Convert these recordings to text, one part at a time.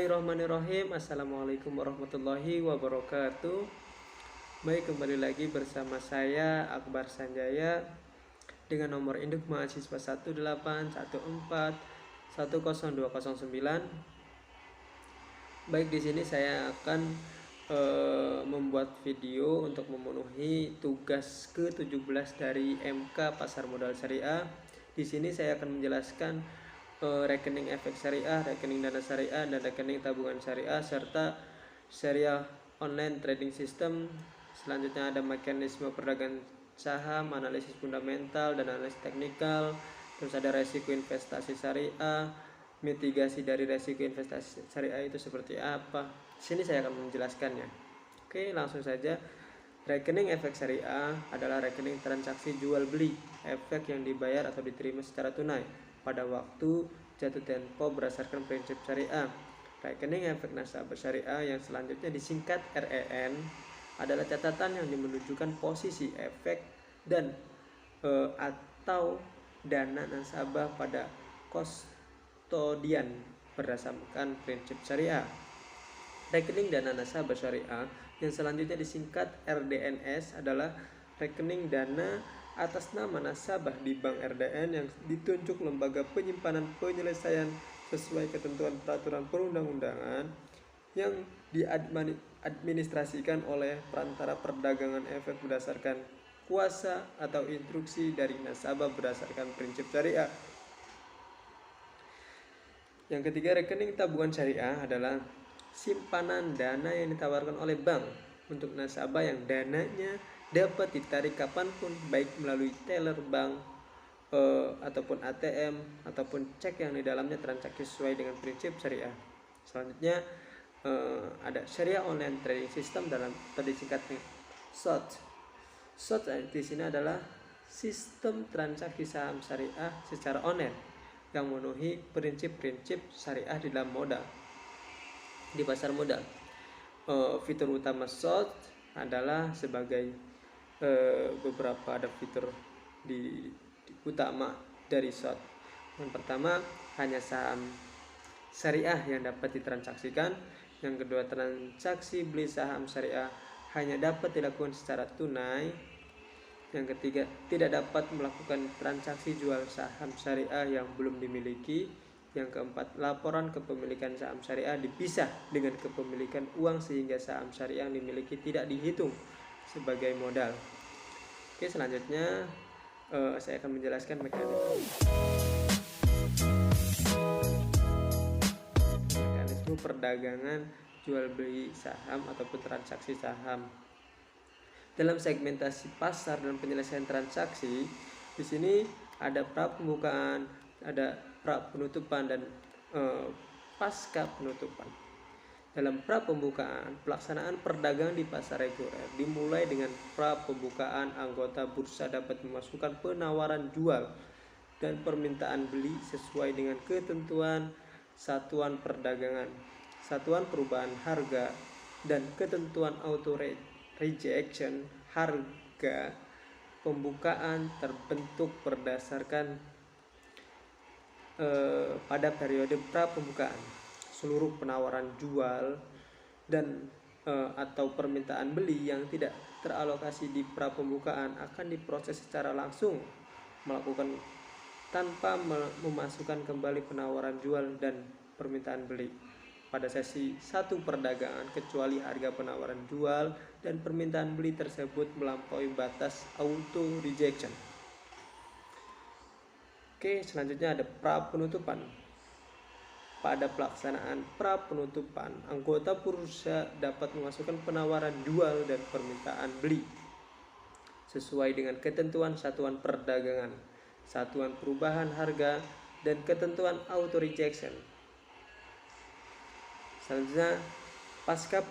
Bismillahirrahmanirrahim. Assalamualaikum warahmatullahi wabarakatuh. Baik, kembali lagi bersama saya Akbar Sanjaya dengan nomor induk mahasiswa 181410209. Baik, di sini saya akan membuat video untuk memenuhi tugas ke-17 dari MK Pasar Modal Syariah. Di sini saya akan menjelaskan rekening efek syariah, rekening dana syariah, dan rekening tabungan syariah, serta syariah online trading system. Selanjutnya ada mekanisme perdagangan saham, analisis fundamental dan analisis teknikal. Terus ada resiko investasi syariah, mitigasi dari resiko investasi syariah itu seperti apa. Di sini saya akan menjelaskannya. Oke, langsung saja. Rekening efek syariah adalah rekening transaksi jual beli efek yang dibayar atau diterima secara tunai pada waktu jatuh tempo berdasarkan prinsip syariah. Rekening efek nasabah syariah yang selanjutnya disingkat REN adalah catatan yang menunjukkan posisi efek dan atau dana nasabah pada kustodian berdasarkan prinsip syariah. Rekening dana nasabah syariah yang selanjutnya disingkat RDNS adalah rekening dana atas nama nasabah di bank RDN yang ditunjuk lembaga penyimpanan penyelesaian sesuai ketentuan peraturan perundang-undangan yang diadministrasikan oleh perantara perdagangan efek berdasarkan kuasa atau instruksi dari nasabah berdasarkan prinsip syariah. Yang ketiga, rekening tabungan syariah adalah simpanan dana yang ditawarkan oleh bank untuk nasabah yang dananya dapat ditarik kapanpun, baik melalui teller bank ataupun ATM ataupun cek yang di dalamnya transaksi sesuai dengan prinsip syariah. Selanjutnya ada syariah online trading system dalam disingkatnya SOT. SOT di sini adalah sistem transaksi saham syariah secara online yang memenuhi prinsip-prinsip syariah di dalam modal di pasar modal. Fitur utama SOT adalah sebagai beberapa ada fitur di utama dari SOT. Yang pertama, hanya saham syariah yang dapat ditransaksikan. Yang kedua, transaksi beli saham syariah hanya dapat dilakukan secara tunai. Yang ketiga, tidak dapat melakukan transaksi jual saham syariah yang belum dimiliki. Yang keempat, laporan kepemilikan saham syariah dipisah dengan kepemilikan uang sehingga saham syariah yang dimiliki tidak dihitung sebagai modal. Oke, selanjutnya saya akan menjelaskan mekanisme perdagangan jual beli saham ataupun transaksi saham. Dalam segmentasi pasar dan penyelesaian transaksi, di sini ada pra pembukaan, ada pra penutupan dan pasca penutupan. Dalam pra pembukaan, pelaksanaan perdagangan di pasar reguler dimulai dengan pra pembukaan. Anggota bursa dapat memasukkan penawaran jual dan permintaan beli sesuai dengan ketentuan satuan perdagangan, satuan perubahan harga, dan ketentuan auto rejection. Harga pembukaan terbentuk berdasarkan pada periode pra pembukaan. Seluruh penawaran jual dan atau permintaan beli yang tidak teralokasi di pra pembukaan akan diproses secara langsung melakukan tanpa memasukkan kembali penawaran jual dan permintaan beli pada sesi 1 perdagangan, kecuali harga penawaran jual dan permintaan beli tersebut melampaui batas auto rejection. Oke, selanjutnya ada pra penutupan. Pada pelaksanaan pra penutupan, anggota bursa dapat memasukkan penawaran jual dan permintaan beli sesuai dengan ketentuan satuan perdagangan, satuan perubahan harga, dan ketentuan auto rejection. Selanjutnya, pasca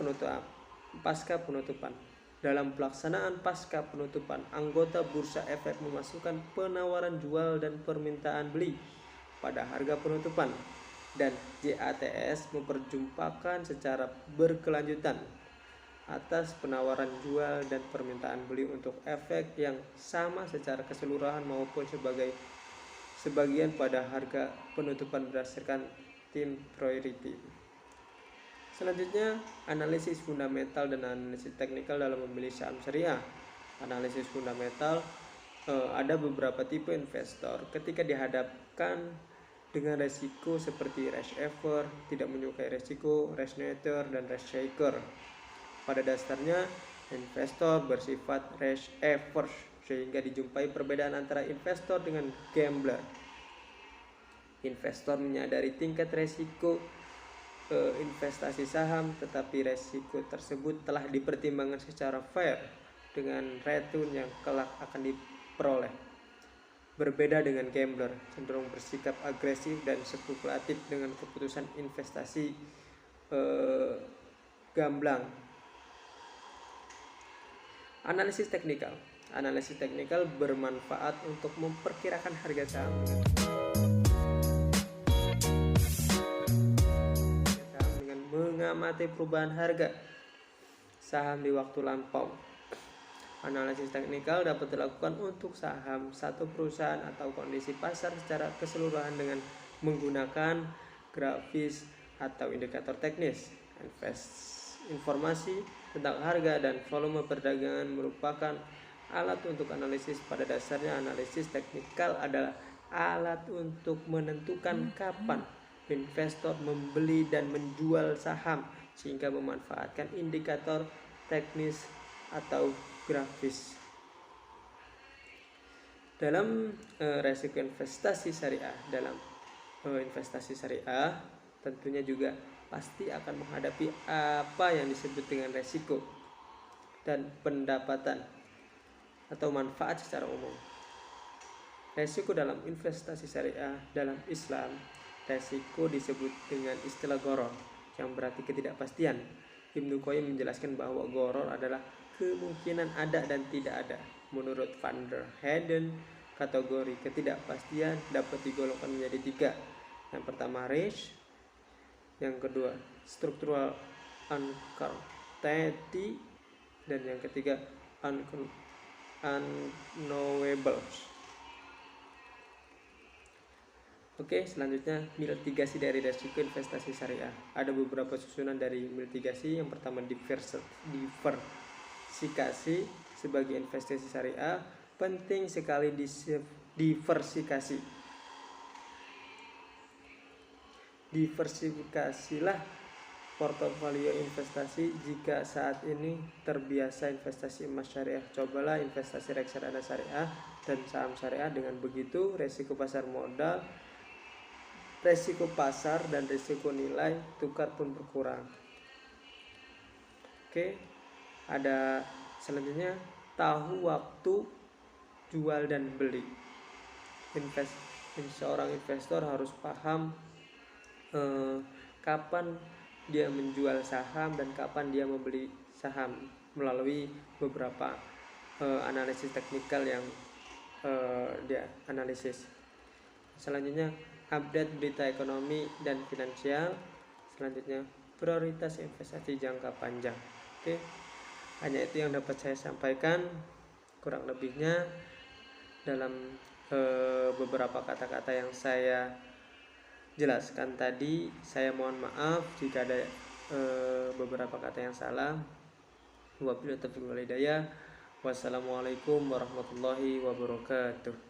penutupan. Dalam pelaksanaan pasca penutupan, anggota bursa efek memasukkan penawaran jual dan permintaan beli pada harga penutupan, dan JATS memperjumpakan secara berkelanjutan atas penawaran jual dan permintaan beli untuk efek yang sama secara keseluruhan maupun sebagian pada harga penutupan berdasarkan tim priority. Selanjutnya, analisis fundamental dan analisis teknikal dalam membeli saham syariah. Analisis fundamental, ada beberapa tipe investor ketika dihadapkan dengan resiko seperti risk averse, tidak menyukai resiko, risk neutral, dan risk shaker. Pada dasarnya, investor bersifat risk averse, sehingga dijumpai perbedaan antara investor dengan gambler. Investor menyadari tingkat resiko investasi saham, tetapi resiko tersebut telah dipertimbangkan secara fair dengan return yang kelak akan diperoleh. Berbeda dengan gambler, cenderung bersikap agresif dan spekulatif dengan keputusan investasi gamblang. Analisis teknikal. Analisis teknikal bermanfaat untuk memperkirakan harga saham dengan mengamati perubahan harga saham di waktu lampau. Analisis teknikal dapat dilakukan untuk saham satu perusahaan atau kondisi pasar secara keseluruhan dengan menggunakan grafis atau indikator teknis. Informasi tentang harga dan volume perdagangan merupakan alat untuk analisis. Pada dasarnya, analisis teknikal adalah alat untuk menentukan kapan investor membeli dan menjual saham, sehingga memanfaatkan indikator teknis atau grafis. Dalam resiko investasi syariah, tentunya juga pasti akan menghadapi apa yang disebut dengan resiko dan pendapatan atau manfaat secara umum. Resiko dalam investasi syariah dalam Islam, resiko disebut dengan istilah gharar, yang berarti ketidakpastian. Ibnu Qayyim menjelaskan bahwa gharar adalah kemungkinan ada dan tidak ada. Menurut Van der Heyden, kategori ketidakpastian dapat digolongkan menjadi 3. Yang pertama risk, yang kedua structural uncertainty, dan yang ketiga unknowables. Oke, selanjutnya mitigasi dari resiko investasi syariah. Ada beberapa susunan dari mitigasi. Yang pertama diversifikasi. Sebagai investasi syariah penting sekali diversifikasi. Diversifikasilah portofolio investasi. Jika saat ini terbiasa investasi emas syariah, cobalah investasi reksadana syariah dan saham syariah. Dengan begitu, resiko pasar modal, resiko pasar, dan resiko nilai tukar pun berkurang. Oke, ada selanjutnya tahu waktu jual dan beli. Seorang investor harus paham kapan dia menjual saham dan kapan dia membeli saham melalui beberapa analisis teknikal yang dia analisis. Selanjutnya update berita ekonomi dan finansial. Selanjutnya prioritas investasi jangka panjang. Oke, hanya itu yang dapat saya sampaikan. Kurang lebihnya dalam beberapa kata-kata yang saya jelaskan tadi, saya mohon maaf jika ada beberapa kata yang salah. Wabillahi taufiq wal hidayah. Wassalamualaikum warahmatullahi wabarakatuh.